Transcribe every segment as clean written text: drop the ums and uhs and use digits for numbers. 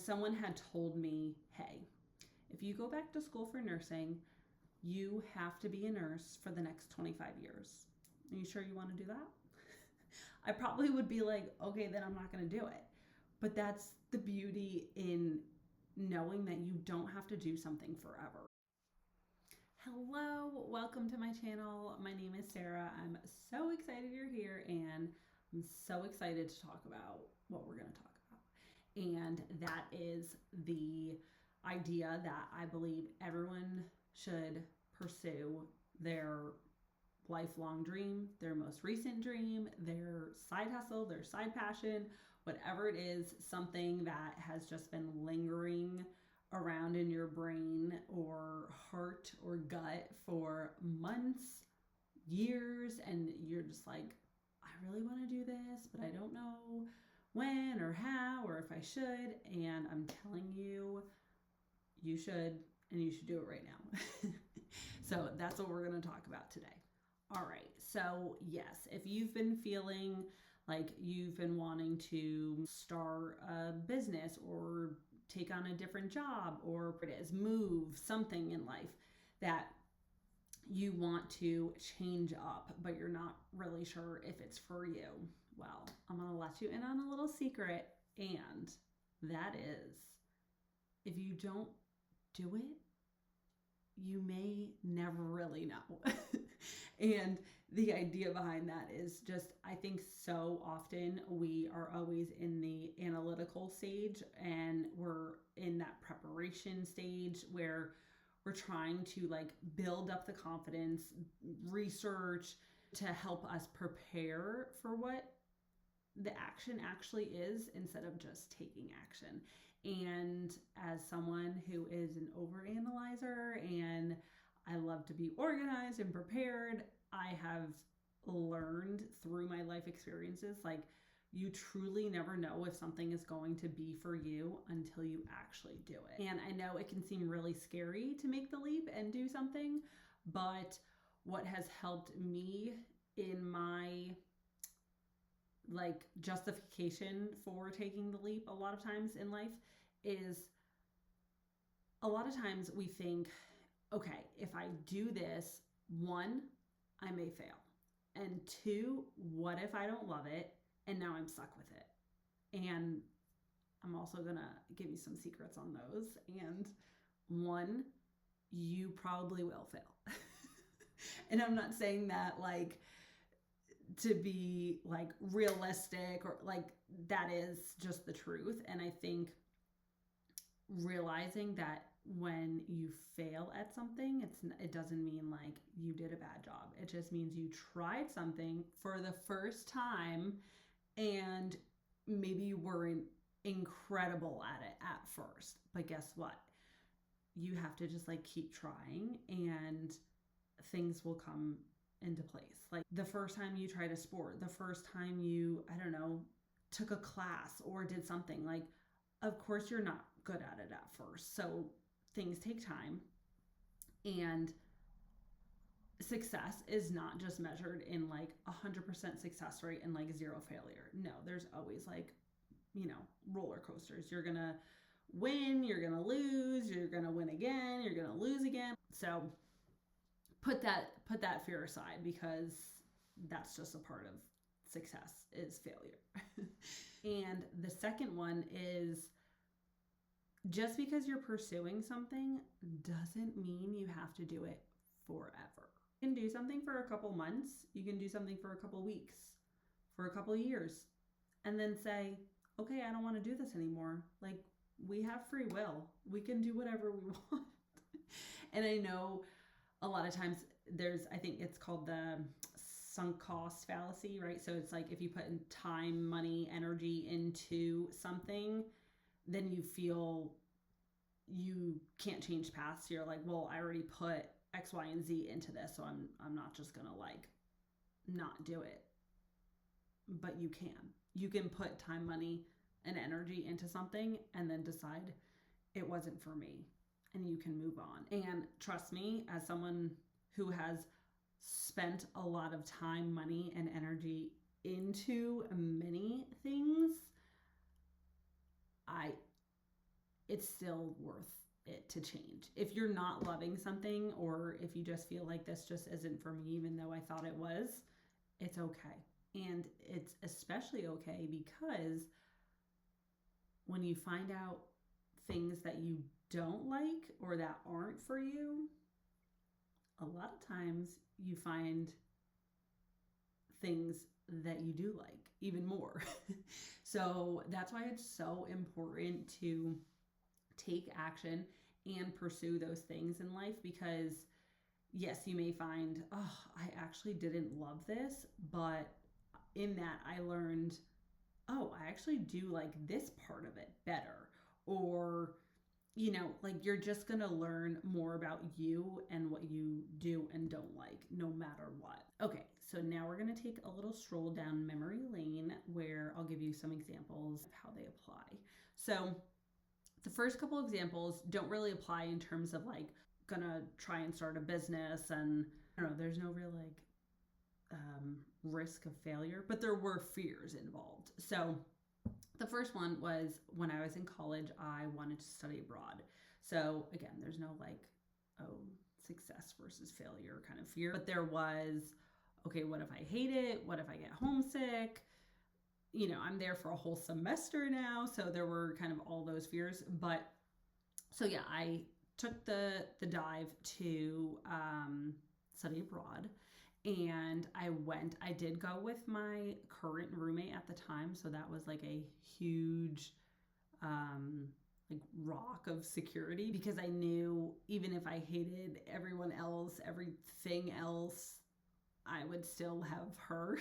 someone had told me, hey, if you go back to school for nursing, you have to be a nurse for the next 25 years. Are you sure you want to do that? I probably would be like, okay, then I'm not going to do it. But that's the beauty in knowing that you don't have to do something forever. Hello, welcome to my channel. My name is Sarah. I'm so excited you're here, and I'm so excited to talk about what we're going to talk about. And that is the idea that I believe everyone should pursue their lifelong dream, their most recent dream, their side hustle, their side passion, whatever it is, something that has just been lingering around in your brain or heart or gut for months, years, and you're just like, I really want to do this, but I don't know when or how or if I should. And I'm telling you, you should, and you should do it right now. So that's what we're going to talk about today. All right. So yes, if you've been feeling like you've been wanting to start a business or take on a different job, or it is move something in life that you want to change up, but you're not really sure if it's for you, well, I'm going to let you in on a little secret. And that is, if you don't do it, you may never really know. And the idea behind that is just, I think so often we are always in the analytical stage, and we're in that preparation stage where we're trying to like build up the confidence, research to help us prepare for what the action actually is instead of just taking action. And as someone who is an overanalyzer and I love to be organized and prepared, I have learned through my life experiences, like, you truly never know if something is going to be for you until you actually do it. And I know it can seem really scary to make the leap and do something, but what has helped me in my like justification for taking the leap a lot of times in life is, a lot of times we think, okay, if I do this, one, I may fail. And two, what if I don't love it and now I'm stuck with it? And I'm also gonna give you some secrets on those. And one, you probably will fail. And I'm not saying that like to be like realistic, or like, that is just the truth. And I think realizing that when you fail at something, it doesn't mean like you did a bad job. It just means you tried something for the first time and maybe you weren't incredible at it at first. But guess what? You have to just like keep trying and things will come into place. Like the first time you tried a sport, the first time you, I don't know, took a class or did something, like, of course you're not good at it at first. So things take time, and success is not just measured in like 100% success rate and like zero failure. No, there's always like, roller coasters. You're going to win, you're going to lose, you're going to win again, you're going to lose again. So put that fear aside, because that's just a part of success is failure. And the second one is, just because you're pursuing something doesn't mean you have to do it forever. You can do something for a couple months, you can do something for a couple weeks, for a couple years, and then say, okay, I don't want to do this anymore. Like, we have free will. We can do whatever we want. And I know a lot of times I think it's called the sunk cost fallacy, right? So it's like, if you put in time, money, energy into something, then you feel you can't change paths. You're like, well, I already put X, Y, and Z into this, so I'm not just gonna like not do it. But you can put time, money, and energy into something and then decide it wasn't for me, and you can move on. And trust me, as someone who has spent a lot of time, money, and energy into many things, I it's still worth it to change. If you're not loving something, or if you just feel like this just isn't for me, even though I thought it was, it's okay. And it's especially okay because when you find out things that you don't like or that aren't for you, a lot of times you find things that you do like even more. So that's why it's so important to take action and pursue those things in life, because yes, you may find, oh, I actually didn't love this, but in that I learned, oh, I actually do like this part of it better. Or, like you're just going to learn more about you and what you do and don't like, no matter what. Okay, so now we're going to take a little stroll down memory lane where I'll give you some examples of how they apply. So the first couple examples don't really apply in terms of like gonna try and start a business, and I don't know, there's no real like risk of failure, but there were fears involved. So the first one was when I was in college, I wanted to study abroad. So again, there's no like, oh, success versus failure kind of fear, but there was, okay, what if I hate it? What if I get homesick? I'm there for a whole semester now. So there were kind of all those fears. But so yeah, I took the dive to study abroad. And I did go with my current roommate at the time. So that was like a huge like rock of security, because I knew even if I hated everyone else, everything else, I would still have her.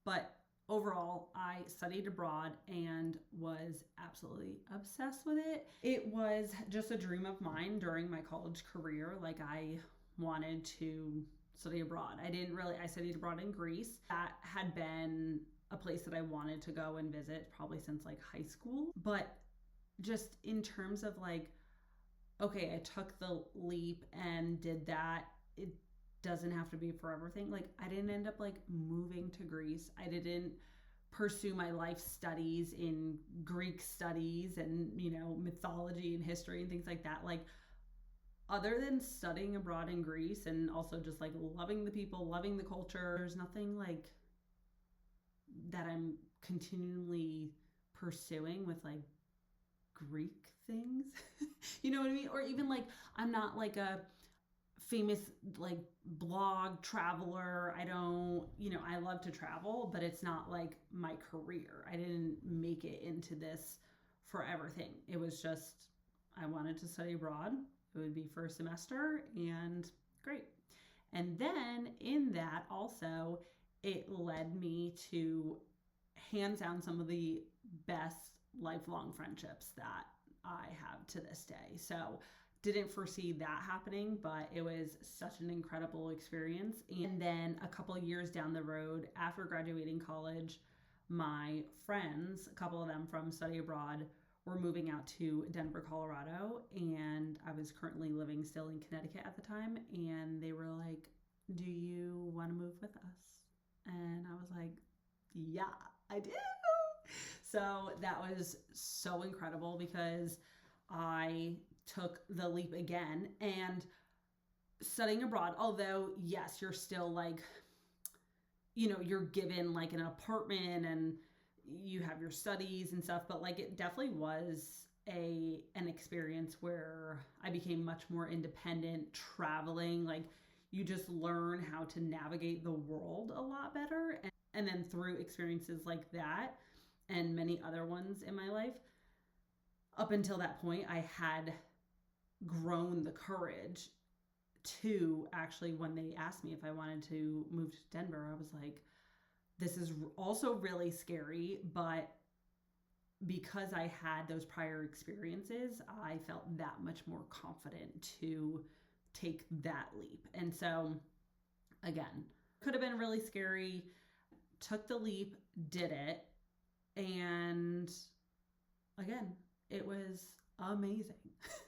But overall, I studied abroad and was absolutely obsessed with it. It was just a dream of mine during my college career. Like I wanted to study abroad. I studied abroad in Greece. That had been a place that I wanted to go and visit probably since like high school. But just in terms of like, okay, I took the leap and did that. It doesn't have to be a forever thing. Like I didn't end up like moving to Greece. I didn't pursue my life studies in Greek studies and, mythology and history and things like that. Like other than studying abroad in Greece and also just like loving the people, loving the culture, there's nothing like that I'm continually pursuing with like Greek things. You know what I mean? Or even like I'm not like a famous like blog traveler. I don't, I love to travel, but it's not like my career. I didn't make it into this forever thing. It was just, I wanted to study abroad. It would be for a semester, and great. And then in that also, it led me to hands down some of the best lifelong friendships that I have to this day. So didn't foresee that happening, but it was such an incredible experience. And then a couple of years down the road, after graduating college, my friends, a couple of them from study abroad, were moving out to Denver, Colorado, and I was currently living still in Connecticut at the time, and they were like, do you want to move with us? And I was like, yeah, I do. So that was so incredible because I took the leap again. And studying abroad, although yes, you're still like, you're given like an apartment and you have your studies and stuff, but like it definitely was an experience where I became much more independent traveling. Like you just learn how to navigate the world a lot better. And then through experiences like that and many other ones in my life, up until that point, I had grown the courage to actually, when they asked me if I wanted to move to Denver, I was like, this is also really scary, but because I had those prior experiences, I felt that much more confident to take that leap. And so again, could have been really scary, took the leap, did it. And again, it was amazing.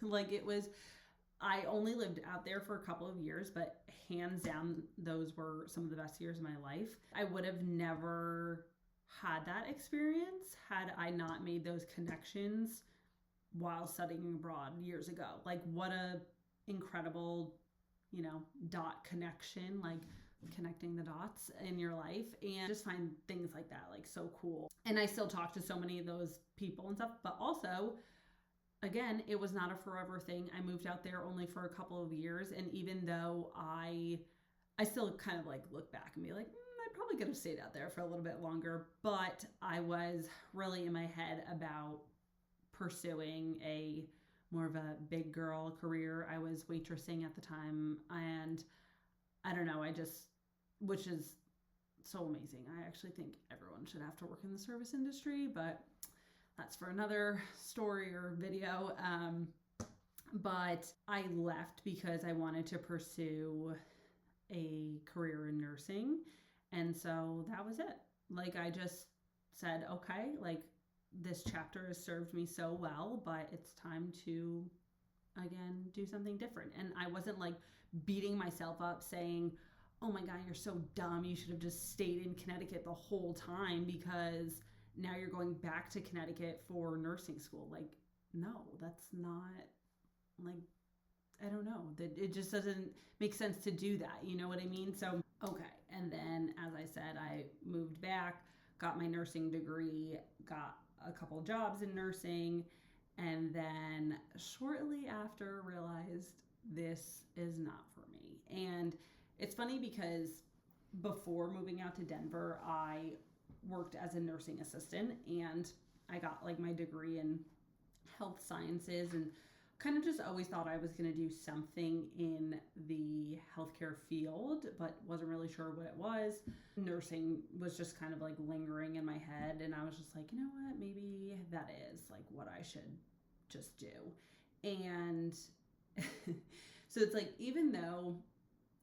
Like I only lived out there for a couple of years, but hands down, those were some of the best years of my life. I would have never had that experience had I not made those connections while studying abroad years ago. Like, what a incredible, dot connection, like connecting the dots in your life, and just find things like that like so cool. And I still talk to so many of those people and stuff, but also, again, it was not a forever thing. I moved out there only for a couple of years, and even though I still kind of like look back and be like, I probably could have stayed out there for a little bit longer, but I was really in my head about pursuing a more of a big girl career. I was waitressing at the time, and I don't know, which is so amazing. I actually think everyone should have to work in the service industry, but that's for another story or video. But I left because I wanted to pursue a career in nursing. And so that was it. Like, I just said, okay, like, this chapter has served me so well, but it's time to, again, do something different. And I wasn't like beating myself up saying, oh my God, you're so dumb. You should have just stayed in Connecticut the whole time because now you're going back to Connecticut for nursing school. Like, no, that's not, like, I don't know. It just doesn't make sense to do that. You know what I mean? So, okay. And then, as I said, I moved back, got my nursing degree, got a couple jobs in nursing, and then shortly after realized this is not for me. And it's funny because before moving out to Denver, I worked as a nursing assistant, and I got like my degree in health sciences, and kind of just always thought I was going to do something in the healthcare field, but wasn't really sure what it was. Nursing was just kind of like lingering in my head, and I was just like, you know what, maybe that is like what I should just do. And so it's like, even though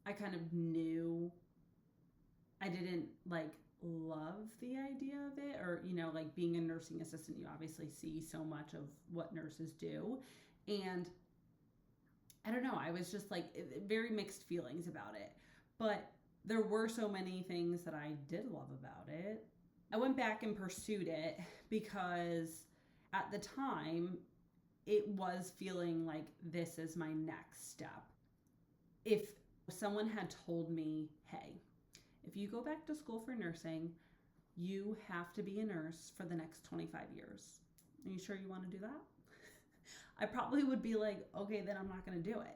I kind of knew I didn't like love the idea of it, or, like being a nursing assistant, you obviously see so much of what nurses do. And I don't know, I was just like very mixed feelings about it. But there were so many things that I did love about it. I went back and pursued it because at the time it was feeling like this is my next step. If someone had told me, hey, if you go back to school for nursing, you have to be a nurse for the next 25 years. Are you sure you want to do that? I probably would be like, okay, then I'm not going to do it.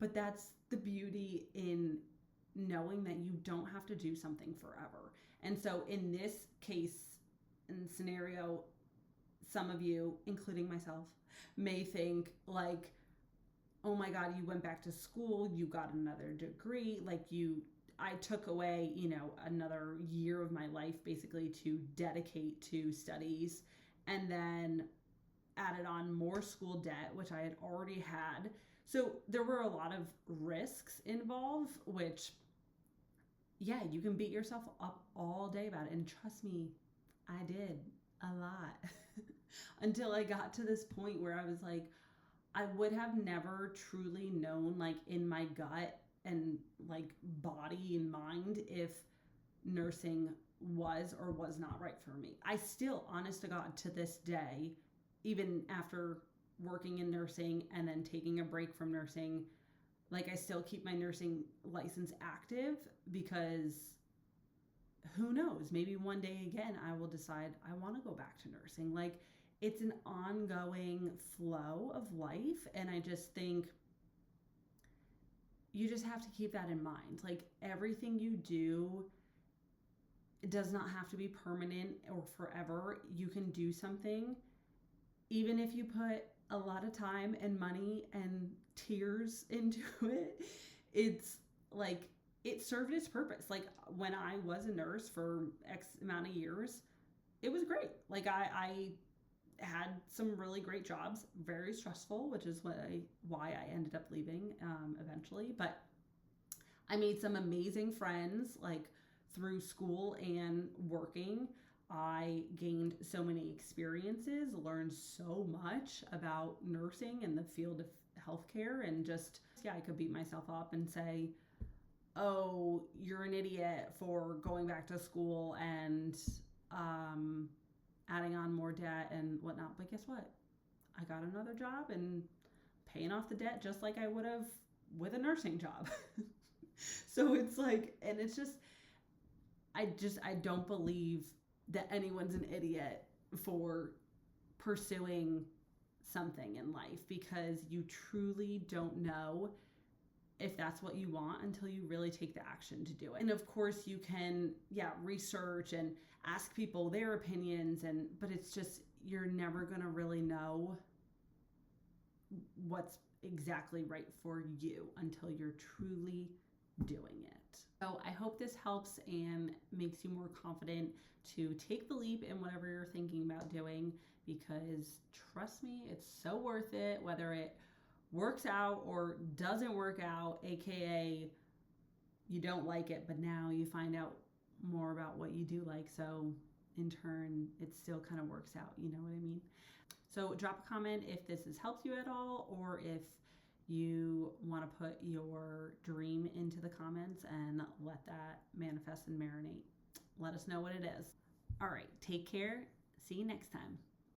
But that's the beauty in knowing that you don't have to do something forever. And so in this case and scenario, some of you, including myself, may think like, oh my God, you went back to school, you got another degree, I took away, another year of my life basically to dedicate to studies, and then added on more school debt, which I had already had. So there were a lot of risks involved, which, yeah, you can beat yourself up all day about it. And trust me, I did a lot until I got to this point where I was like, I would have never truly known, like in my gut and like body and mind, if nursing was or was not right for me. I still, honest to God, to this day, even after working in nursing and then taking a break from nursing, like I still keep my nursing license active because who knows, maybe one day again I will decide I want to go back to nursing. Like, it's an ongoing flow of life, and I just think you just have to keep that in mind. Like, everything you do, it does not have to be permanent or forever. You can do something, even if you put a lot of time and money and tears into it. It's like, it served its purpose. Like, when I was a nurse for X amount of years, it was great. Like, I had some really great jobs, very stressful, which is why I ended up leaving eventually. But I made some amazing friends, like through school and working. I gained so many experiences, learned so much about nursing and the field of healthcare, and just, yeah, I could beat myself up and say, oh, you're an idiot for going back to school and adding on more debt and whatnot. But guess what? I got another job and paying off the debt just like I would have with a nursing job. So it's like, and it's just, I don't believe that anyone's an idiot for pursuing something in life, because you truly don't know if that's what you want until you really take the action to do it. And of course you can, research and ask people their opinions, but it's just, you're never going to really know what's exactly right for you until you're truly doing it. So I hope this helps and makes you more confident to take the leap in whatever you're thinking about doing, because trust me, it's so worth it, whether it works out or doesn't work out, aka you don't like it, but now you find out more about what you do like, so in turn it still kind of works out, you know what I mean? So drop a comment if this has helped you at all, or if you want to put your dream into the comments and let that manifest and marinate. Let us know what it is. All right, take care. See you next time.